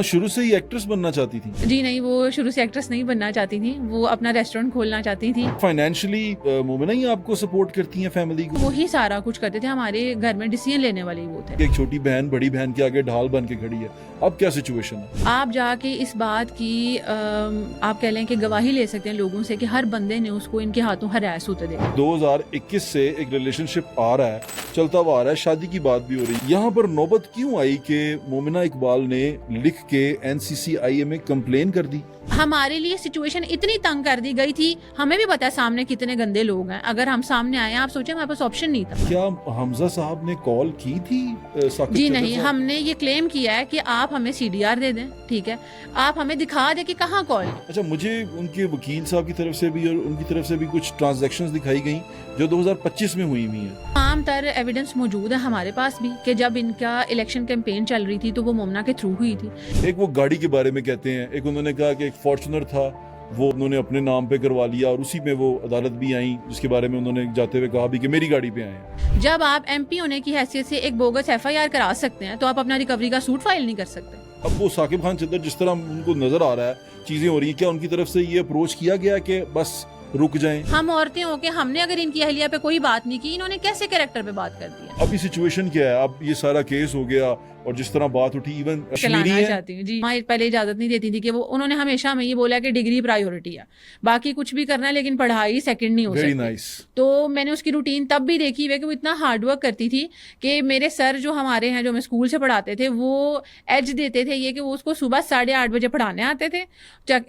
शुरू से ही एक्ट्रेस बनना चाहती थी? जी नहीं, वो शुरू से एक्ट्रेस नहीं बनना चाहती थी, वो अपना रेस्टोरेंट खोलना चाहती थी। फाइनेंशियली मोमिना ही आपको सपोर्ट करती हैं फैमिली को? वो ही सारा कुछ करते थे, हमारे घर में डिसीजन लेने वाले ही वो थे। एक छोटी बहन बड़ी बहन के आगे ढाल बन के खड़ी है, अब क्या सिचुएशन है? आप जाके इस बात की आप कह लें कि गवाही ले सकते हैं लोगों से कि हर बंदे ने उसको इनके हाथों हरास होते देखा। 2021 से एक रिलेशनशिप आ रहा है, चलता हुआ आ रहा है, शादी की बात भी हो रही है। यहाँ पर नौबत क्यों आई कि मोमिना इकबाल ने लिख के NCCIA में कंप्लेन कर दी? हमारे लिए सिचुएशन इतनी तंग कर दी गई थी, हमें भी पता है सामने कितने गंदे लोग हैं। अगर हम सामने आए, आप सोचे हमारे पास ऑप्शन नहीं था। क्या हमजा साहब ने कॉल की थी साकिब जी चटर नहीं, साहब? हमने ये क्लेम किया है कि आप हमें CDR दे दें, ठीक है, आप हमें दिखा दें कि कहाँ कॉल। अच्छा, मुझे उनके वकील साहब की तरफ से भी और उनकी तरफ से भी कुछ ट्रांजैक्शंस दिखाई गई जो 2025 में हुई है। तमाम तर एविडेंस मौजूद है हमारे पास भी कि जब इनका इलेक्शन कैंपेन चल रही थी तो वो मोमना के थ्रू हुई थी। एक वो गाड़ी के बारे में कहते हैं, एक उन्होंने कहा कि एक फॉर्च्यूनर था, वो उन्होंने अपने नाम पे करवा लिया और उसी में वो अदालत भी आई, जिसके बारे में उन्होंने जाते हुए कहा भी कि मेरी गाड़ी पे आए हैं। जब आप MP होने की हैसियत से एक बोगस FIR करा सकते हैं तो आप अपना रिकवरी का सूट फाइल नहीं कर सकते। अब वो साकिब खान चद्दर जिस तरह उनको नजर आ रहा है चीजें हो रही हैं, क्या उनकी तरफ से ये अप्रोच किया गया कि बस रुक जाएं? हम औरतें होके हमने अगर इनकी अहलिया पे कोई बात नहीं की, इन्होंने कैसे कैरेक्टर पे बात कर दिया। अभी सिचुएशन क्या है? अब ये सारा केस हो गया और जिस तरह बात उठी, इवन चलाना चाहती हूँ जी। हमारी पहले इजाजत नहीं देती थी कि वो, उन्होंने हमेशा हमें ये बोला कि डिग्री प्रायोरिटी है, बाकी कुछ भी करना है लेकिन पढ़ाई सेकंड नहीं हो वेरी सकती। नाइस। तो मैंने उसकी रूटीन तब भी देखी हुई कि वो इतना हार्ड वर्क करती थी कि मेरे सर जो हमारे हैं, जो हमें स्कूल से पढ़ाते थे, वो एज देते थे ये कि वो उसको सुबह 8:30 बजे पढ़ाने आते थे।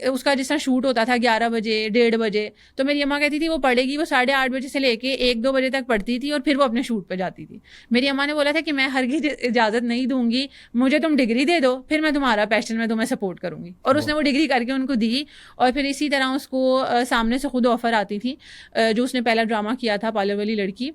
उसका जिस तरह शूट होता था 11 बजे 1:30 बजे, तो मेरी अम्मा कहती थी वो पढ़ेगी, वो 8:30 बजे से लेके 1-2 बजे तक पढ़ती थी और फिर वो अपने शूट पे जाती थी। मेरी अम्मा ने बोला था कि मैं हरगिज़ इजाजत नहीं दूंगी, मुझे तुम डिग्री दे दो, फिर मैं तुम्हारा पैशन में तुम्हें सपोर्ट करूंगी। और उसने वो डिग्री करके उनको दी। और फिर इसी तरह उसको सामने से खुद ऑफर आती थी। जो उसने पहला ड्रामा किया था पार्लर वाली लड़की,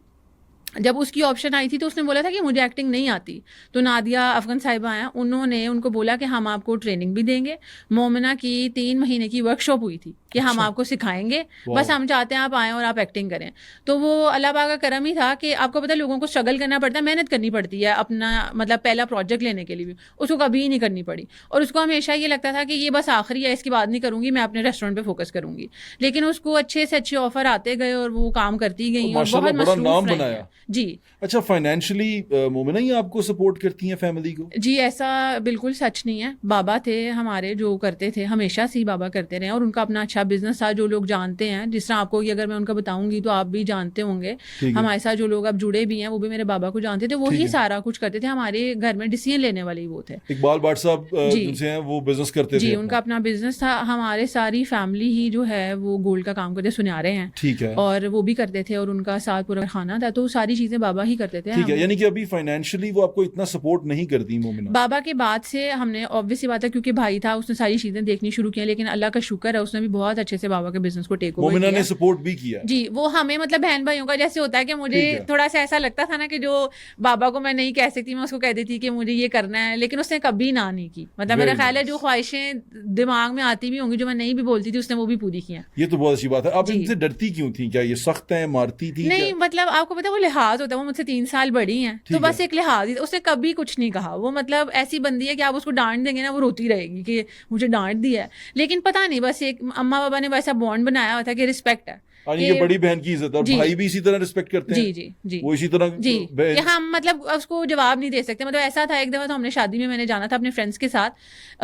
जब उसकी ऑप्शन आई थी तो उसने बोला था कि मुझे एक्टिंग नहीं आती। तो नादिया अफगन साहिबा हैं, उन्होंने उनको बोला कि हम आपको ट्रेनिंग भी देंगे। मोमिना की 3 महीने की वर्कशॉप हुई थी कि हम आपको सिखाएंगे, बस हम चाहते हैं आप आएँ और आप एक्टिंग करें। तो वो अल्लाह पाक का करम ही था कि आपको पता है लोगों को स्ट्रगल करना पड़ता है, मेहनत करनी पड़ती है अपना मतलब पहला प्रोजेक्ट लेने के लिए भी, उसको कभी नहीं करनी पड़ी। और उसको हमेशा ये लगता था कि ये बस आखिरी है, इसके बाद नहीं करूंगी, मैं अपने रेस्टोरेंट पे फोकस करूंगी। लेकिन उसको अच्छे से अच्छे ऑफर आते गए और वो काम करती गई और बहुत बड़ा नाम मसरूफ रही बनाया। हैं। जी अच्छा, फाइनेंशियली मोमिना ही आपको सपोर्ट करती हैं फैमिली को? जी, ऐसा बिल्कुल सच नहीं है। बाबा थे हमारे जो करते थे, हमेशा से ही बाबा करते रहे और उनका अपना अच्छा बिजनेस था, जो लोग जानते हैं। जिस तरह आपको अगर मैं उनका बताऊंगी तो आप भी जानते होंगे, हमारे साथ जो लोग अब जुड़े भी हैं वो भी मेरे बाबा को जानते थे, वो ही सारा कुछ करते थे। हमारे घर में डिसीजन लेने वाले ही वो थे। इकबाल भट्ट साहब जिनसे हैं वो बिजनेस करते थे? जी, उनका अपना बिजनेस था। हमारे सारी फैमिली ही जो है वो गोल्ड का काम करते, सुनहरे हैं, ठीक है, और वो भी करते थे और उनका साथ पूरा खाना था, तो सारी चीजें बाबा ही करते थे। ठीक है, यानी कि अभी फाइनेंशियली वो आपको इतना सपोर्ट नहीं करती मोमिना? बाबा के बाद से हमने ऑब्वियस सी बात है, क्योंकि भाई था, उसने सारी चीजें देखनी शुरू की, लेकिन अल्लाह का शुक्र है उसने भी बहुत अच्छे से बाबा के बिजनेस को टेक ओवर किया। मोमिना ने सपोर्ट भी किया? जी, वो हमें मतलब बहन भाइयों का जैसे होता है कि मुझे थोड़ा सा ऐसा लगता था ना कि जो बाबा को मैं नहीं कह सकती, मैं उसको कह देती कि मुझे ये करना है, लेकिन उसने कभी ना नहीं की। मतलब मेरा ख्याल है जो ख्वाहिशें दिमाग में आती भी होंगी, जो मैं नहीं भी बोलती थी, उसने वो भी पूरी की हैं। ये तो बहुत अच्छी बात है। आप इनसे डरती क्यों थी? क्या ये सख्त है, मारती थी? नहीं, मतलब आपको पता है वो लिहाज होता है, वो मुझसे 3 साल बड़ी हैं, तो बस एक लिहाज ही, उसने कभी कुछ नहीं कहा। वो मतलब ऐसी बंदी है कि आप उसको डांट देंगे ना, वो रोती रहेगी कि मुझे डांट दिया है। लेकिन पता नहीं, बस एक अम्मा बाबा ने वैसा बॉन्ड बनाया हुआ था कि रिस्पेक्ट है, ये बड़ी बहन की इज्जत, और भाई भी इसी तरह रिस्पेक्ट करते हैं। जी जी जी, वो इसी तरह जी, कि हम मतलब उसको जवाब नहीं दे सकते। मतलब ऐसा था, एक दफा तो हमने शादी में मैंने जाना था अपने फ्रेंड्स के साथ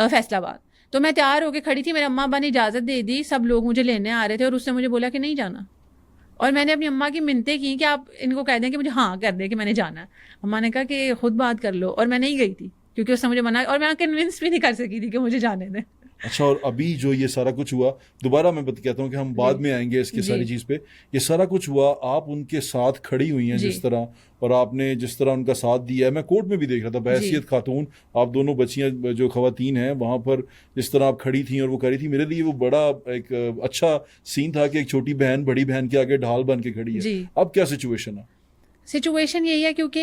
फैसलाबाद, तो मैं तैयार होकर खड़ी थी, मेरे अम्मा अब्बा ने इजाजत दे दी, सब लोग मुझे लेने आ रहे थे, और उसने मुझे बोला कि नहीं जाना। और मैंने अपनी अम्मा की मिन्नतें की कि आप इनको कह दें कि मुझे हाँ कर दें कि मैंने जाना है। अम्मा ने कहा कि खुद बात कर लो, और मैं नहीं गई थी क्योंकि उसने मुझे मना, और मैं कन्विंस भी नहीं कर सकी थी कि मुझे जाने दें। अच्छा, और अभी जो ये सारा कुछ हुआ, दोबारा मैं कहता हूँ कि हम बाद में आएंगे इसके सारी चीज़ पे। ये सारा कुछ हुआ, आप उनके साथ खड़ी हुई हैं जिस तरह, और आपने जिस तरह उनका साथ दिया है, मैं कोर्ट में भी देख रहा था, बहैसियत खातून, आप दोनों बच्चियां जो खवातीन हैं वहाँ पर जिस तरह आप खड़ी थी और वो करी थी, मेरे लिए वो बड़ा एक अच्छा सीन था कि एक छोटी बहन बड़ी बहन के आगे ढाल बन के खड़ी है। अब क्या सिचुएशन है? सिचुएशन यही है क्योंकि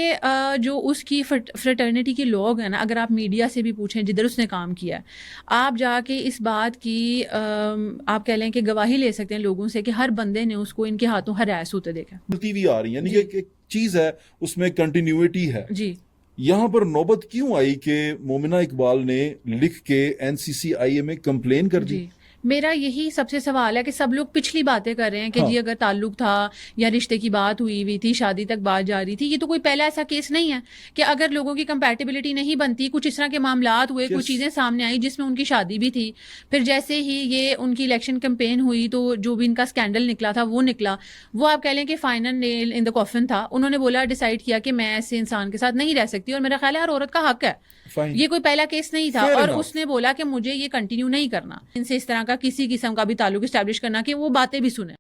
जो उसकी फ्रेटर्निटी के लोग हैं ना, अगर आप मीडिया से भी पूछें जिधर उसने काम किया है, आप जाके इस बात की आप कह लें कि गवाही ले सकते हैं लोगों से कि हर बंदे ने उसको इनके हाथों हरास होते देखा। टीवी आ रही है, यानी कि एक चीज़ है उसमें कंटिन्यूटी है। जी, यहाँ पर नौबत क्यों आई कि मोमिना इकबाल ने लिख के एनसीसीआईए में कंप्लेन कर दी? जी, मेरा यही सबसे सवाल है कि सब लोग पिछली बातें कर रहे हैं कि हाँ। जी अगर ताल्लुक था या रिश्ते की बात हुई थी, शादी तक बात जा रही थी, ये तो कोई पहला ऐसा केस नहीं है कि अगर लोगों की कंपैटिबिलिटी नहीं बनती, कुछ इस तरह के मामलात हुए, कुछ चीज़ें सामने आई जिसमें उनकी शादी भी थी, फिर जैसे ही ये उनकी इलेक्शन कैंपेन हुई तो जो भी इनका स्कैंडल निकला था वो निकला, वो आप कह लें कि final nail in the coffin था। उन्होंने बोला, डिसाइड किया कि मैं ऐसे इंसान के साथ नहीं रह सकती, और मेरा ख्याल है हर औरत का हक है, Fine. ये कोई पहला केस नहीं था। Fair और enough. उसने बोला कि मुझे ये कंटिन्यू नहीं करना, इनसे इस तरह का किसी किस्म का भी ताल्लुक इस्टेब्लिश करना, कि वो बातें भी सुने।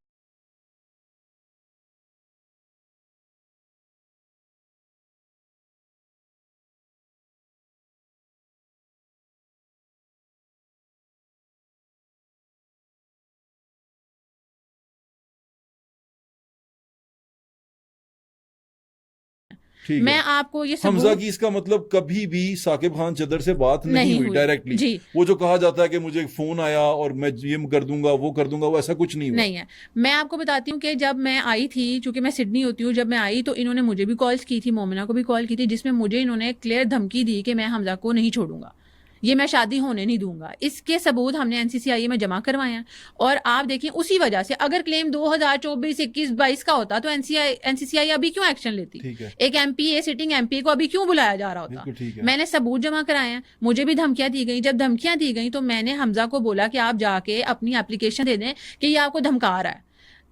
ठीक मैं है। आपको ये हमजा सबूत की इसका मतलब कभी भी साकिब खान चदर से बात नहीं नहीं हुई हुई। डायरेक्टली? जी। वो जो कहा जाता है कि मुझे फोन आया और मैं ये कर दूंगा वो कर दूंगा, वो ऐसा कुछ नहीं हुआ? नहीं है। मैं आपको बताती हूँ कि जब मैं आई थी, चूंकि मैं सिडनी होती हूँ, जब मैं आई तो इन्होंने मुझे भी कॉल्स की थी, मोमिना को भी कॉल की थी, जिसमें मुझे इन्होंने क्लियर धमकी दी कि मैं हमजा को नहीं छोड़ूंगा, ये मैं शादी होने नहीं दूंगा। इसके सबूत हमने एनसीसीआईए में जमा करवाए हैं। और आप देखिए, उसी वजह से अगर क्लेम 2024, 21, 22 का होता तो एनसीसीआईए अभी क्यों एक्शन लेती? ठीक है। एक एमपीए, सिटिंग एमपी को अभी क्यों बुलाया जा रहा होता? बिल्कुल ठीक है। मैंने सबूत जमा कराए हैं, मुझे भी धमकियां दी गई। जब धमकियां दी गई तो मैंने हमजा को बोला कि आप जाके अपनी एप्लीकेशन दे दें कि ये आपको धमका रहा है।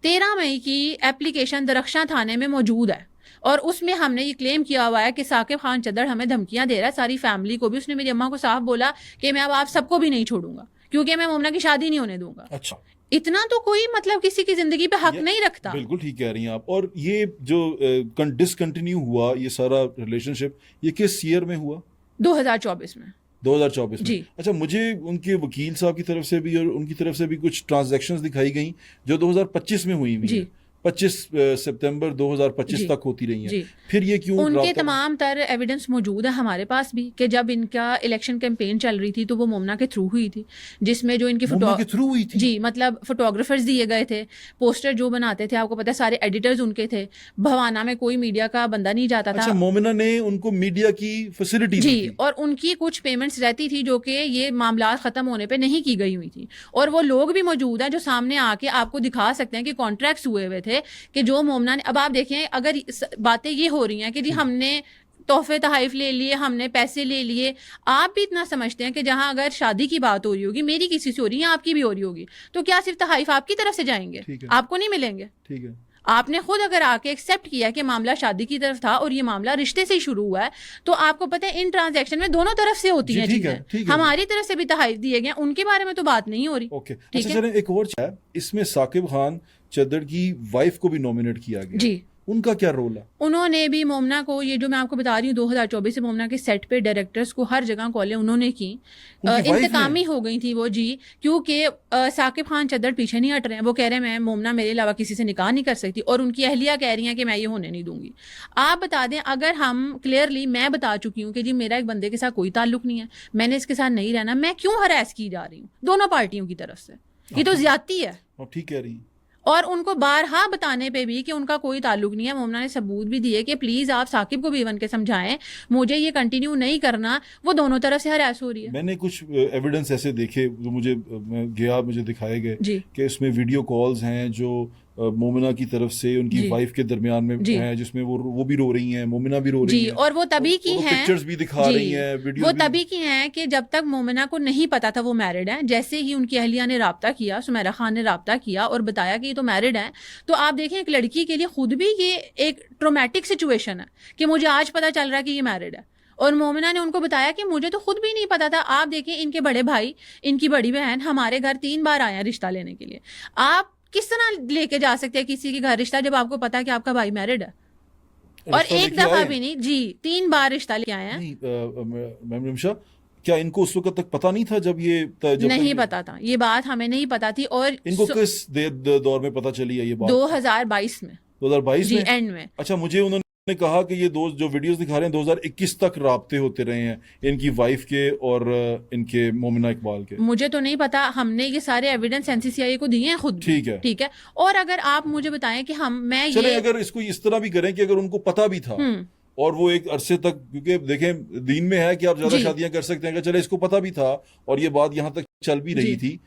13 मई की एप्लीकेशन दरख्शां थाने में मौजूद है, और उसमें हमने ये क्लेम किया हुआ है कि साकिब खान चद्दड़ हमें धमकियां दे रहा है, सारी फैमिली को भी। उसने मेरी अम्मा को साफ बोला कि मैं अब आप सबको भी नहीं छोड़ूंगा, क्योंकि मैं मोमिना की शादी नहीं होने दूंगा। अच्छा, इतना तो कोई मतलब किसी की जिंदगी पे हक नहीं रखता। बिल्कुल ठीक कह रही हैं आप। और ये जो डिसकंटिन्यू हुआ ये सारा रिलेशनशिप, ये किस ईयर में हुआ? 2024 में। 2024 में? जी। अच्छा, मुझे उनके वकील साहब की तरफ से भी और उनकी तरफ से भी कुछ ट्रांजैक्शंस दिखाई गई जो 2025 में हुई जी। 25 सितंबर 2025 तक होती रही हैं। जी। फिर ये क्यों? उनके तमाम तर एविडेंस मौजूद है हमारे पास भी कि जब इनका इलेक्शन कैंपेन चल रही थी तो वो मोमिना के थ्रू हुई थी, जिसमें जो इनकी मोमिना के थ्रू हुई थी? जी, मतलब फोटोग्राफर्स दिए गए थे, पोस्टर जो बनाते थे, आपको पता है सारे एडिटर्स उनके थे, भवाना में कोई मीडिया का बंदा नहीं जाता था। अच्छा, मोमिना ने उनको मीडिया की फैसिलिटी दी जी, थी? और उनकी कुछ पेमेंट्स रहती थी जो कि ये मामला खत्म होने पे नहीं की गई हुई थी, और वो लोग भी मौजूद हैं जो सामने आके आपको दिखा सकते हैं कि कॉन्ट्रैक्ट्स हुए हुए थे कि जो मोमिना ने। अब आप देखें, अगर बातें ये हो रही हैं कि जी हमने तोहफे तहाइफ ले लिए, हमने पैसे ले लिए, आप भी इतना समझते हैं कि जहां अगर शादी की बात हो रही होगी, मेरी किसी से हो रही है, आपकी भी हो रही होगी, तो क्या सिर्फ तहाइफ आपकी तरफ से जाएंगे? आपको नहीं मिलेंगे? ठीक है। आपने खुद अगर आके एक्सेप्ट किया कि मामला शादी की तरफ था और ये मामला रिश्ते से ही शुरू हुआ है, तो आपको पता है इन ट्रांजैक्शन में दोनों तरफ से होती हैं चीजें। हमारी तरफ से भी तहाइफ दिए गए, उनके बारे में तो बात नहीं हो रही। ओके, अच्छा चलें, एक और है इसमें साकिब खान चद्दड़ की वाइफ को भी नॉमिनेट किया गया। जी, उनका क्या रोल है? उन्होंने भी मोमिना को, ये जो मैं आपको बता रही हूँ 2024 से मोमिना के सेट पे डायरेक्टर्स को हर जगह कॉलें उन्होंने की। इंतकामी हो गई थी वो जी, क्योंकि साकिब खान चद्दड़ पीछे नहीं हट रहे हैं। वो कह रहे हैं मैं मोमिना मेरे अलावा किसी से निकाह नहीं कर सकती, और उनकी अहलिया कह रही हैं कि मैं ये होने नहीं दूंगी। आप बता दें, अगर हम क्लियरली, मैं बता चुकी हूँ कि जी मेरा एक बंदे के साथ कोई ताल्लुक नहीं है, मैंने इसके साथ नहीं रहना, मैं क्यों हरास की जा रही हूँ दोनों पार्टियों की तरफ से? ये तो ज्यादती है। ठीक कह रही है। और उनको बारहा बताने पे भी कि उनका कोई ताल्लुक नहीं है, मोमिना ने सबूत भी दिए कि प्लीज आप साकिब को भी इवन के समझाएं, मुझे ये कंटिन्यू नहीं करना। वो दोनों तरफ से हरास हो रही है। मैंने कुछ एविडेंस ऐसे देखे जो मुझे दिखाए गए कि इसमें वीडियो कॉल्स हैं जो मोमिना की तरफ से उनकी वाइफ के दरमियान में है, जिसमें वो भी रो रही हैं, मोमिना भी रो रही है, और वो तभी की हैं, पिक्चर्स भी दिखा रही हैं, वीडियो वो तभी की हैं कि जब तक मोमिना को नहीं पता था वो मैरिड है, जैसे ही उनकी अहलिया ने राब्ता किया, सुमेरा खान ने राब्ता किया और बताया कि ये तो मैरिड है, तो आप देखें एक लड़की के लिए खुद भी ये एक ट्रोमैटिक सिचुएशन है कि मुझे आज पता चल रहा है कि ये मैरिड है। और मोमिना ने उनको बताया कि मुझे तो खुद भी नहीं पता था। आप देखें, इनके बड़े भाई, इनकी बड़ी बहन हमारे घर 3 बार आए हैं रिश्ता लेने के लिए। आप किस तरह लेके जा सकते हैं किसी के घर रिश्ता जब आपको पता है कि आपका भाई मैरिड है? और एक दफा भी नहीं जी, 3 बार रिश्ता लेके आए हैं। मैम निमिषा, क्या इनको उस वक्त तक पता नहीं था जब नहीं पता था, ये बात हमें नहीं पता थी। और इनको किस दौर में पता चली है ये बात? 2022 में। 2022 में एंड में। अच्छा, मुझे उन्होंने कहा कि ये जो वीडियोस दिखा रहे हैं 2021 तक राब्ते होते रहे हैं इनकी वाइफ के और इनके मोमिना इकबाल के। मुझे तो नहीं पता, हमने ये सारे एविडेंस एनसीसीआईए को दिए हैं खुद। ठीक है। और अगर आप मुझे बताएं कि चले अगर इसको इस तरह भी करें कि अगर उनको पता भी था और वो एक अरसे तक, क्योंकि देखें दीन में है कि आप ज्यादा जी शादियां कर सकते हैं, अगर चले इसको पता भी था और ये बात यहाँ तक चल भी रही जी। थी,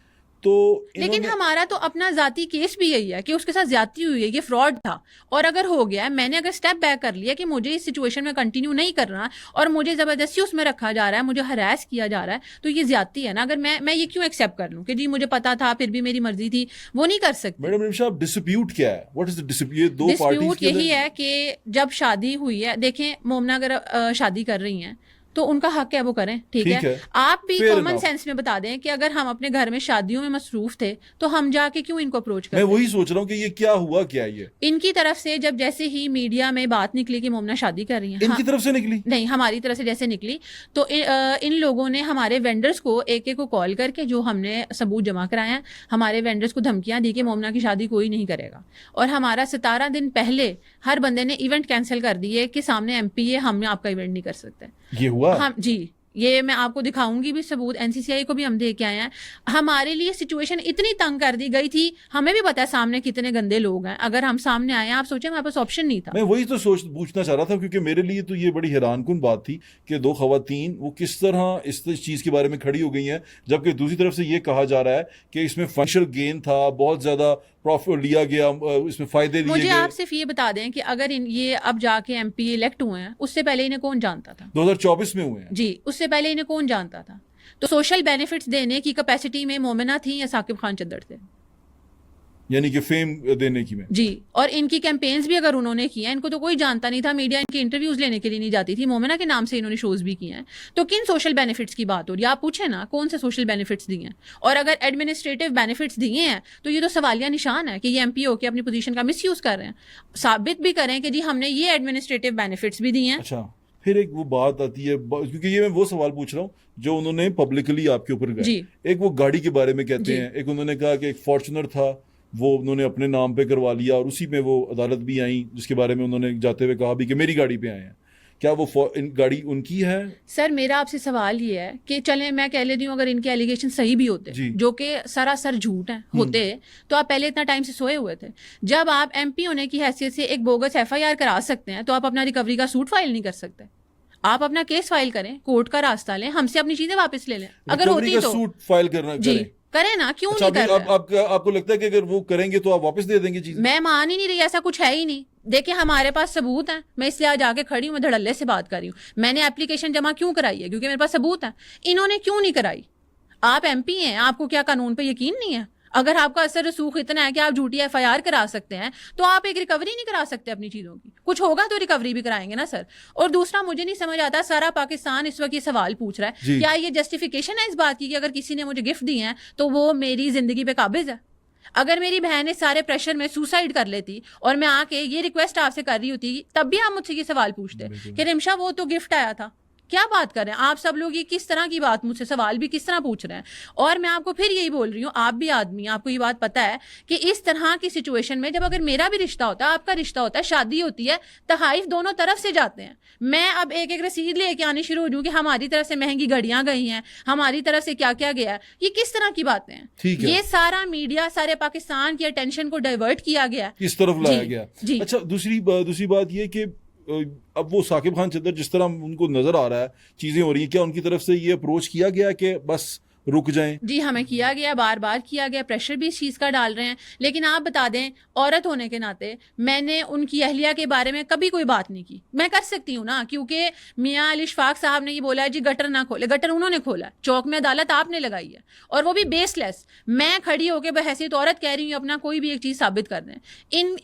तो लेकिन इन्होंने, हमारा तो अपना जाती केस भी यही है कि उसके साथ ज्यादती हुई है, ये फ्रॉड था। और अगर हो गया है, मैंने अगर स्टेप बैक कर लिया कि मुझे इस सिचुएशन में कंटिन्यू नहीं करना और मुझे जबरदस्ती उसमें रखा जा रहा है, मुझे हरास किया जा रहा है, तो ये ज्यादती है ना। अगर मैं ये क्यों एक्सेप्ट कर लूं कि जी मुझे पता था फिर भी मेरी मर्जी थी, वो नहीं कर सकती। मैडम निमिषा, आप डिस्प्यूट क्या है, व्हाट इज द डिस्प्यूट, ये दो पार्टीज डिस्प्यूट के यही अंदर? है कि जब शादी हुई है, देखें मोमना अगर शादी कर रही हैं तो उनका हक है वो करें, ठीक ठीक है। है, आप भी फेयर कॉमन इनफ। सेंस में बता दें कि अगर हम अपने घर में शादियों में मसरूफ थे तो हम जाके क्यों इनको अप्रोच मैं करते। वही सोच रहा हूँ कि ये क्या हुआ, क्या ये इनकी तरफ से जब जैसे ही मीडिया में बात निकली कि मोमना शादी कर रही हैं, इनकी तरफ से निकली? नहीं हमारी तरफ से जैसे निकली, तो इन लोगों ने हमारे वेंडर्स को एक एक को कॉल करके, जो हमने सबूत जमा कराए हैं, हमारे वेंडर्स को धमकियां दी कि मोमना की शादी कोई नहीं करेगा। और हमारा 17 दिन पहले हर बंदे ने इवेंट कैंसिल कर दिए कि सामने एमपी है, हम आपका इवेंट नहीं कर सकते। ये हुआ? हम जी, ये मैं आपको दिखाऊंगी भी सबूत, एनसीसीआई को भी हम दे के आए हैं। हमारे लिए सिचुएशन इतनी तंग कर दी गई थी, हमें भी पता है सामने कितने गंदे लोग हैं। अगर हम सामने आए, आप सोचें हमारे पास ऑप्शन नहीं था। मैं वही तो सोच पूछना चाह रहा था, क्योंकि मेरे लिए तो ये बड़ी हैरानकुन बात थी कि दो खवातीन वो किस तरह इस चीज़ के बारे में खड़ी हो गई हैं, जबकि दूसरी तरफ से ये कहा जा रहा है कि इसमें फाइनेंशियल गेन था, बहुत ज़्यादा प्रॉफिट लिया गया, इसमें फ़ायदे लिए मुझे गए। आप सिर्फ ये बता दें कि अगर ये अब जाके एमपी इलेक्ट हुए हैं, उससे पहले इन्हें कौन जानता था? 2024 में हुए हैं। जी, उससे पहले इन्हें कौन जानता था? तो सोशल बेनिफिट्स देने की कैपेसिटी में मोमिना थी या साकिब खान चद्दर थे? यानी कि फेम देने की में। जी, और इनकी कैंपेन्स भी अगर उन्होंने की हैं, इनको तो कोई जानता नहीं था, मीडिया इनके इंटरव्यूज लेने के लिए नहीं जाती थी, मोमिना के नाम से इन्होंने शोज भी किए हैं। तो किन सोशल बेनिफिट्स की बात हो रही है? आप पूछे ना कौन से सोशल बेनिफिट्स दिए हैं। और अगर एडमिनिस्ट्रेटिव बेनिफिट्स दिए हैं तो ये तो सवालिया निशान है कि ये एमपी होकर अपनी पोजीशन का मिसयूज कर रहे हैं। साबित भी करें कि जी हमने ये एडमिनिस्ट्रेटिव बेनिफिट्स भी दिए हैं। अच्छा, फिर एक वो बात आती है, क्योंकि ये मैं वो सवाल पूछ रहा हूँ जो उन्होंने पब्लिकली आपके ऊपर गए। जी एक वो गाड़ी के बारे में कहते जी हैं, एक उन्होंने कहा कि एक फॉर्चुनर था, वो उन्होंने अपने नाम पे करवा लिया, और उसी में वो अदालत भी आई जिसके बारे में उन्होंने जाते हुए कहा भी कि मेरी गाड़ी पे आए हैं। क्या वो गाड़ी उनकी है? सर, मेरा आपसे सवाल ये है कि चलें मैं कह लेती हूँ अगर इनके एलिगेशन सही भी होते, जी। जो कि सरासर झूठ हैं, होते, तो आप पहले इतना टाइम से सोए हुए थे। जब आप एमपी होने की हैसियत से एक बोगस एफआईआर करा सकते हैं तो आप अपना रिकवरी का सूट फाइल नहीं कर सकते? आप अपना केस फाइल करें, कोर्ट का रास्ता लें, हमसे अपनी चीजें वापस ले लें। अगर रिकवरी होती का तो सूट फाइल करना जी करें? करें ना, क्यों अच्छा, नहीं अभी कर रहे? आपको लगता है कि अगर वो करेंगे तो आप वापस दे देंगे चीजें? मैं मान ही नहीं रही, ऐसा कुछ है ही नहीं। देखिए हमारे पास सबूत है, मैं इसलिए आज आके खड़ी हूँ, मैं धड़ल्ले से बात कर रही हूँ। मैंने एप्लीकेशन जमा क्यों कराई है? क्योंकि मेरे पास सबूत है। इन्होंने क्यों नहीं कराई? आप एमपी हैं, आपको क्या कानून पे यकीन नहीं है? अगर आपका असर रसूख इतना है कि आप झूठी एफआईआर करा सकते हैं, तो आप एक रिकवरी नहीं करा सकते अपनी चीजों की? कुछ होगा तो रिकवरी भी कराएंगे ना सर। और दूसरा, मुझे नहीं समझ आता, सारा पाकिस्तान इस वक्त ये सवाल पूछ रहा है, क्या ये जस्टिफिकेशन है इस बात की कि अगर किसी ने मुझे गिफ्ट दिए हैं तो वो मेरी जिंदगी पे काबिज है? अगर मेरी बहन इस सारे प्रेशर में सुसाइड कर लेती और मैं आके ये रिक्वेस्ट आपसे कर रही होती, तब भी आप मुझसे ये सवाल पूछते कि रिमशा वो तो गिफ्ट आया था। क्या बात कर रहे हैं आप सब लोग? ये किस तरह की बात, मुझसे सवाल भी किस तरह पूछ रहे हैं? और मैं आपको फिर यही बोल रही हूँ, आप भी आदमी, आपको ये बात पता है कि इस तरह की सिचुएशन में जब अगर मेरा भी रिश्ता होता है, आपका रिश्ता होता है, शादी होती है, तहाइफ दोनों तरफ से जाते हैं। मैं अब एक एक रसीद लेके आनी शुरू हो जाऊँ कि हमारी तरफ से महंगी घड़ियां गई हैं, हमारी तरफ से क्या क्या गया है। ये किस तरह की बातें हैं? ये सारा मीडिया, सारे पाकिस्तान की अटेंशन को डाइवर्ट किया गया, इस तरफ लाया गया। अच्छा, दूसरी बात ये कि अब वो साकिब खान चद्दर जिस तरह उनको नजर आ रहा है चीजें हो रही हैं, क्या उनकी तरफ से ये अप्रोच किया गया कि बस रुक जाएं? जी हमें किया गया, बार बार किया गया, प्रेशर भी इस चीज़ का डाल रहे हैं। लेकिन आप बता दें, औरत होने के नाते मैंने उनकी अहलिया के बारे में कभी कोई बात नहीं की। मैं कर सकती हूँ ना, क्योंकि मियाँ अली इशफाक साहब ने ये बोला है जी गटर ना खोले, गटर उन्होंने खोला है, चौक में अदालत आपने लगाई है, और वो भी बेसलेस। मैं खड़ी होकर बहैसियत औरत कह रही हूँ अपना कोई भी एक चीज़ साबित कर दें।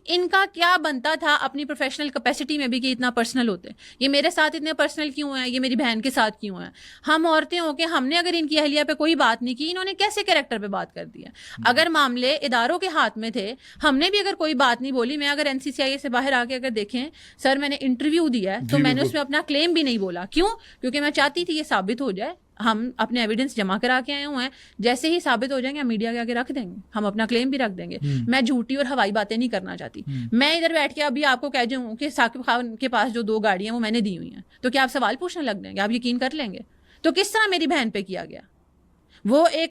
इनका क्या बनता था अपनी प्रोफेशनल कैपेसिटी में भी कि इतना पर्सनल होते? ये मेरे साथ इतने पर्सनल क्यों है? ये मेरी बहन के साथ क्यों है? हम औरतें होकर हमने अगर इनकी अहलिया पे कोई बात नहीं की, इन्होंने कैसे कैरेक्टर पे बात कर दिया? अगर मामले इदारों के हाथ में थे, हमने भी अगर कोई बात नहीं बोली, मैं अगर एनसीसीआई से बाहर आके अगर देखें सर, मैंने इंटरव्यू दिया है तो मैंने उसमें अपना क्लेम भी नहीं बोला। क्यों? क्योंकि मैं चाहती थी ये साबित हो जाए। हम अपने एविडेंस जमा करा के आए हुए हैं, जैसे ही साबित हो जाएंगे हम मीडिया के आगे रख देंगे, हम अपना क्लेम भी रख देंगे। मैं झूठी और हवाई बातें नहीं करना चाहती। मैं इधर बैठ के अभी आपको कह दूं कि साकिब खान के पास जो 2 गाड़ियां वो मैंने दी हुई हैं, तो क्या आप सवाल पूछने लग जाएंगे? आप यकीन कर लेंगे? तो किस तरह मेरी बहन पे किया गया? वो एक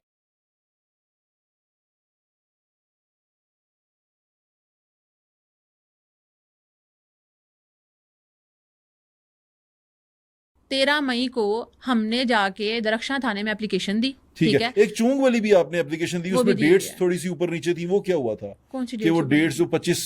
13 मई को हमने जाके दरख्शां थाने में एप्लीकेशन दी। ठीक है। एक चूंग वाली भी आपने एप्लीकेशन दी, उसमें डेट्स थोड़ी सी ऊपर नीचे थी, वो क्या हुआ था? कौन सी कि वो डेट्स जो 25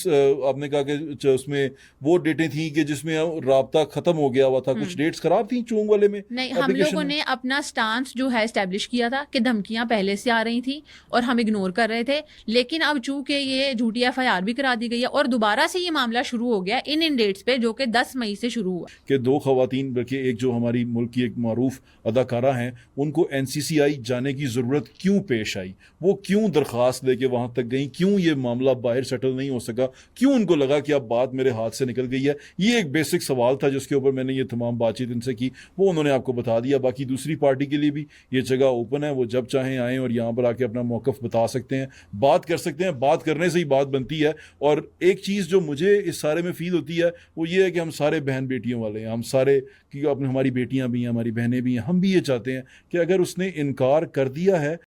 आपने कहा कि उसमें वो डेटें थी कि जिसमें राब्ता खत्म हो गया हुआ था, कुछ डेट्स खराब थी चूंग वाले में? नहीं, हम लोगों ने अपना स्टांस जो है एस्टेब्लिश किया था कि धमकियां पहले से आ रही थी और हम इग्नोर कर रहे थे, लेकिन अब चूंकि ये झूठी FIR भी करा दी गई है और दोबारा से ये मामला शुरू हो गया इन डेट्स पे, जो कि 10 मई से शुरू हुआ कि 2 खवातीन, बल्कि एक जो हमारी मुल्क की एक मारूफ अदाकारा हैं, उनको NCCI जाने की ज़रूरत क्यों पेश आई? वो क्यों दरख्वास्त लेके वहां तक गई? क्यों ये मामला बाहर सेटल नहीं हो सका? क्यों उनको लगा कि अब बात मेरे हाथ से निकल गई है? ये एक बेसिक सवाल था जिसके ऊपर मैंने ये तमाम बातचीत इनसे की, वो उन्होंने आपको बता दिया। बाकी दूसरी पार्टी के लिए भी ये जगह ओपन है, वो जब चाहें आएँ और यहाँ पर आके अपना मौक़िफ़ बता सकते हैं, बात कर सकते हैं। बात करने से ही बात बनती है। और एक चीज़ जो मुझे इस सारे में फील होती है वो ये है कि हम सारे बहन बेटियों वाले हैं, हम सारे, क्योंकि अपने हमारी बेटियाँ भी हैं, हमारी बहनें भी हैं, हम भी ये चाहते हैं कि अगर उसने इनकार कर दिया है